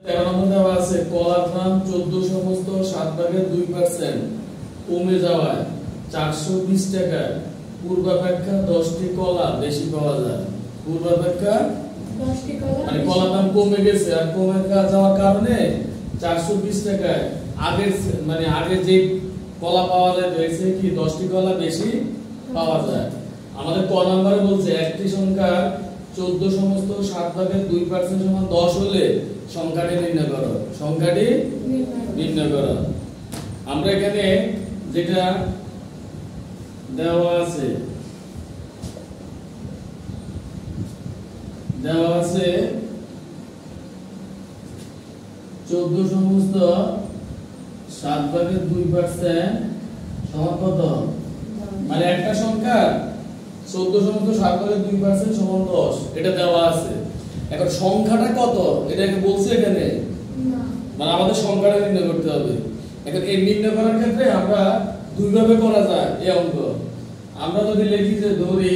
13 নম্বর দেওয়া আছে কলার দাম 14 সমস্ত 7 ভাগের 2% কমে যাওয়ায় 420 টাকায় পূর্বাপেক্ষা 10টি কলা বেশি পাওয়া যায়। পূর্বাপেক্ষা 10টি কলা মানে কলার দাম কমে গেছে আর কমে যাওয়ার কারণে 420 টাকায় আগে যে কলা পাওয়া যায় হয়েছে কি 10টি কলা বেশি পাওয়া যায়। আমাদের ক নম্বরে বলছে একটি সংখ্যা 14 সমস্ত 7 ভাগের 2% সমান 10 হলে সংখ্যাটি নির্ণয় করো। সংখ্যাটি নির্ণয় করো। আমরা এখানে যেটা দেওয়া আছে 14 সমস্ত 7 ভাগের 2% সমান কত? মানে একটা সংখ্যা 14 সমস্ত 7 ভাগের 2% সমান 10 এটা দেওয়া আছে। এখন সংখ্যাটা কত এটাকে বলছে এখানে না, মানে আমাদের সংখ্যাটা নির্ণয় করতে হবে। এখন এই নির্ণয় করার ক্ষেত্রে আমরা দুই ভাবে করা যায় এই অঙ্ক। আমরা যদি লিখি যে ধরি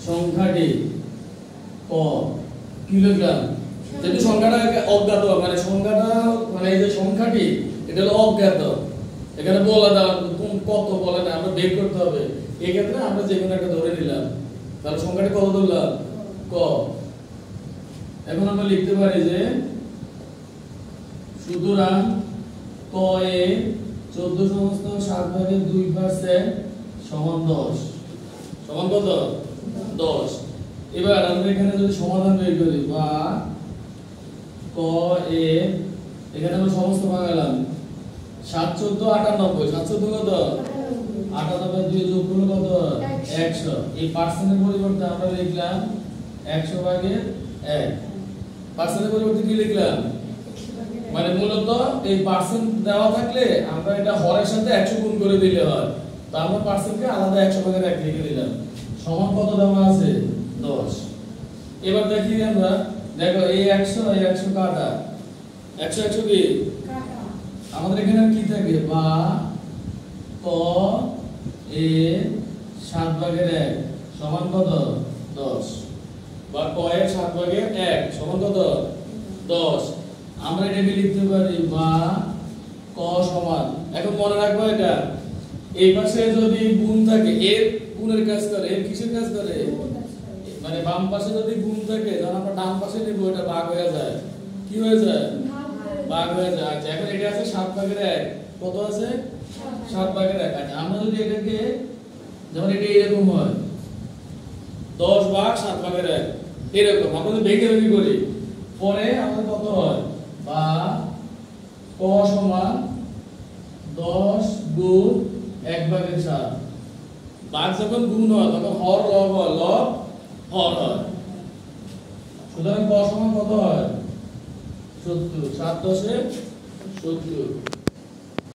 সংখ্যাটি ক কি লিখলাম, যেহেতু সংখ্যাটা অজ্ঞাত মানে সংখ্যাটা মানে এই যে সংখ্যাটি এটা হলো অজ্ঞাত, এখানে বলা দাও কত বলে না আমরা বের করতে হবে। এই ক্ষেত্রে আমরা যে কোনো একটা ধরে নিলাম, তাহলে সংখ্যাটি কত ধরলাম? ক। এখন আমরা লিখতে পারি যে সুতরাং ক এ 14 সমস্ত 7 ভাগের 2% সমান 10 সমান কত? 10। এবার আমরা এখানে যদি সমাধান বের করি বা ক এ এখানে আমরা সমস্ত ভাঙালাম 7 14 98 7 14 কত? 98 2 যোগ করলে কত? 100। এই পার্সেন্টের পরিবর্তে আমরা লিখলাম 100 ভাগের 1। পার্সেন্টের পরিবর্তে কি লিখলাম? মানে মূলত এই পার্সেন্ট দেওয়া থাকলে আমরা এটা হরের সাথে 100 গুণ করে দিলে হয়, তো আমরা পার্সেন্টকে আলাদা 100 ভাগের 1 লিখে দিলাম। সমান কত দেওয়া আছে? 10। এবার দেখি আমরা, দেখো এই 100 কাটা 100 কি কাটা আমাদের এখানে কি থাকে? বা ক এ 7 ভাগের 1 সমান কত? 10। বা ক এর 7 ভাগের 1 সমান কত? 10। আমরা এটাকে লিখতে পারি বা ক সমান, এখন মনে রাখবো এটা এই পাশে যদি গুণ থাকে এর গুণের কাজ করে, এর কিসের কাজ করে? মানে বাম পাশে যদি গুণ থাকে তখন আমরা ডান পাশে নেব, এটা ভাগ হয়ে যায়। কি হয়ে যায়? ভাগ হয়ে যায়। আচ্ছা এখন এটা আছে 7 ভাগের 1, কত আছে? 7 ভাগের 1। আচ্ছা আমরা যদি এটাকে যেমন এটা এরকম হয় 10 ভাগ 7 ভাগের 1 এরকম আমরা যদি ভেঙে ভেঙে করি পরে আমাদের কত হয়? বা ক সমান 10 গুণ 1 ভাগের 7। ভাগ যখন গুণ হয় তখন হর লব হয়, লব হর হয়। সুতরাং ক সমান কত হয়? 70। 7 10 এ 70।